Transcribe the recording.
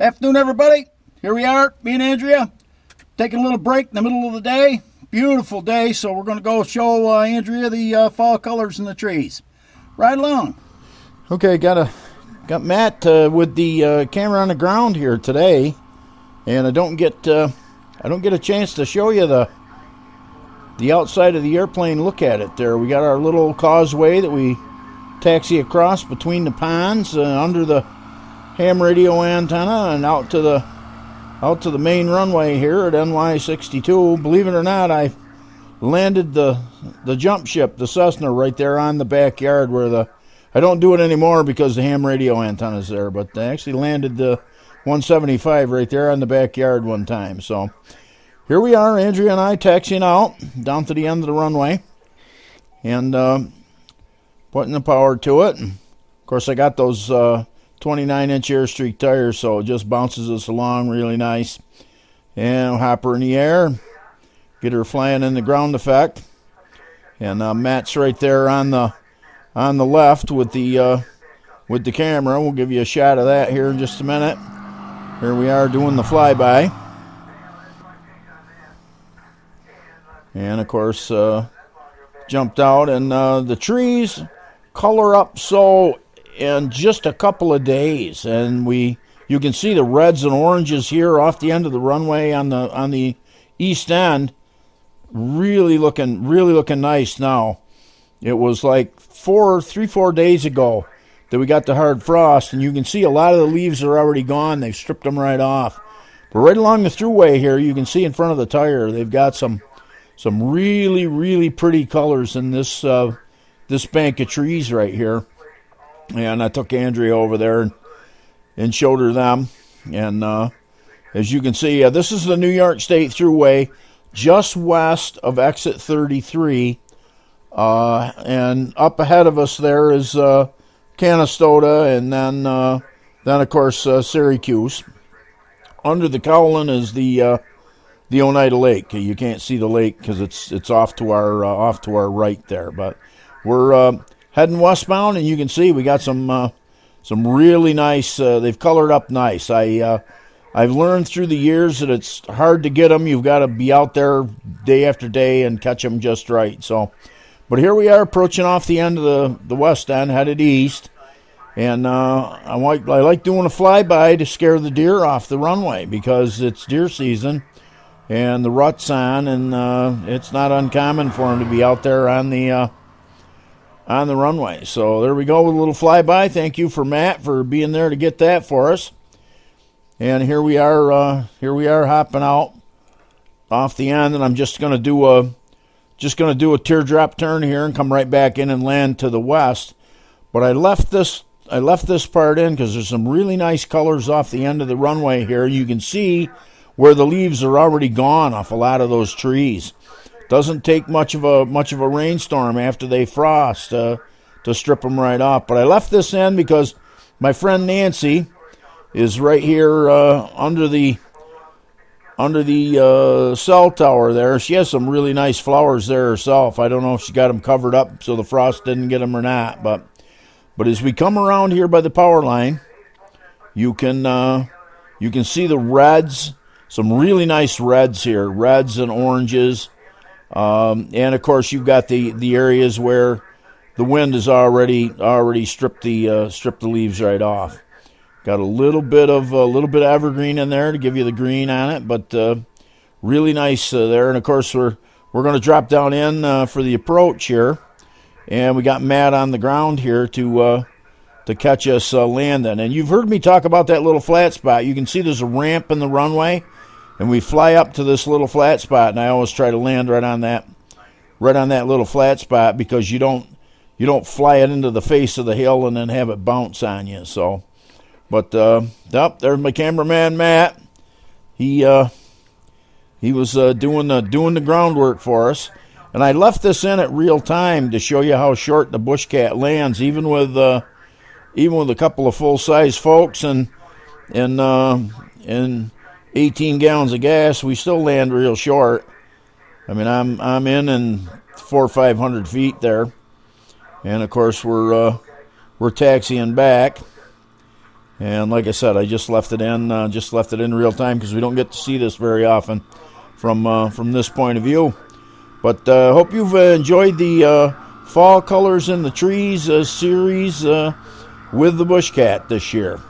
Afternoon, everybody. Here we are, me and Andrea, taking a little break in the middle of the day. Beautiful day, so we're going to go show Andrea the fall colors in the trees. Right along. Okay, got Matt with the camera on the ground here today, and I don't get a chance to show you the outside of the airplane. Look at it there. We got our little causeway that we taxi across between the ponds under the ham radio antenna and out to the main runway here at NY62. Believe it or not, I landed the jump ship, the Cessna, right there on the backyard where I don't do it anymore because the ham radio antenna's there, but I actually landed the 175 right there on the backyard one time. So here we are, Andrea and I taxiing out down to the end of the runway and putting the power to it. And of course, I got those 29-inch Airstreak tires, so it just bounces us along really nice. And hop her in the air, get her flying in the ground effect. And Matt's right there on the left with the camera. We'll give you a shot of that here in just a minute. Here we are doing the flyby. And of course, jumped out, and the trees color up so in just a couple of days, and you can see the reds and oranges here off the end of the runway on the east end, really looking nice now. It was like 4 days ago that we got the hard frost, and you can see a lot of the leaves are already gone. They've stripped them right off. But right along the thruway here, you can see in front of the tire, they've got some really pretty colors in this bank of trees right here. And I took Andrea over there and showed her them. And as you can see, this is the New York State Thruway, just west of exit 33. And up ahead of us there is Canastota, and then of course Syracuse. Under the Cowlin is the Oneida Lake. You can't see the lake because it's off to our right there, but we're heading westbound, and you can see we got some really nice. They've colored up nice. I've learned through the years that it's hard to get them. You've got to be out there day after day and catch them just right. So, but here we are approaching off the end of the west end, headed east, and I like doing a flyby to scare the deer off the runway because it's deer season. And the rut's on, and it's not uncommon for them to be out there on the runway. So there we go with a little flyby. Thank you for Matt for being there to get that for us. And here we are hopping out off the end, and I'm just gonna do a teardrop turn here and come right back in and land to the west. But I left this part in because there's some really nice colors off the end of the runway here. You can see where the leaves are already gone off a lot of those trees. Doesn't take much of a rainstorm after they frost to strip them right off. But I left this in because my friend Nancy is right here under the cell tower there. She has some really nice flowers there herself. I don't know if she got them covered up so the frost didn't get them or not. But as we come around here by the power line, you can see the reds. Some really nice reds here, reds and oranges. And of course you've got the areas where the wind has already stripped the leaves right off. Got a little bit of evergreen in there to give you the green on it, but really nice there. And of course we're going to drop down in for the approach here, and we got Matt on the ground here to catch us landing. And you've heard me talk about that little flat spot. You can see there's a ramp in the runway. And we fly up to this little flat spot, and I always try to land right on that little flat spot because you don't fly it into the face of the hill and then have it bounce on you. So, but there's my cameraman Matt. He was doing the groundwork for us, and I left this in at real time to show you how short the BushCat lands, even with a couple of full size folks and 18 gallons of gas, we still land real short. I mean, I'm in 400 or 500 feet there, and of course we're taxiing back, And like I said, I just left it in real time because we don't get to see this very often from this point of view. But hope you've enjoyed the Fall Colors in the Trees series with the BushCat this year.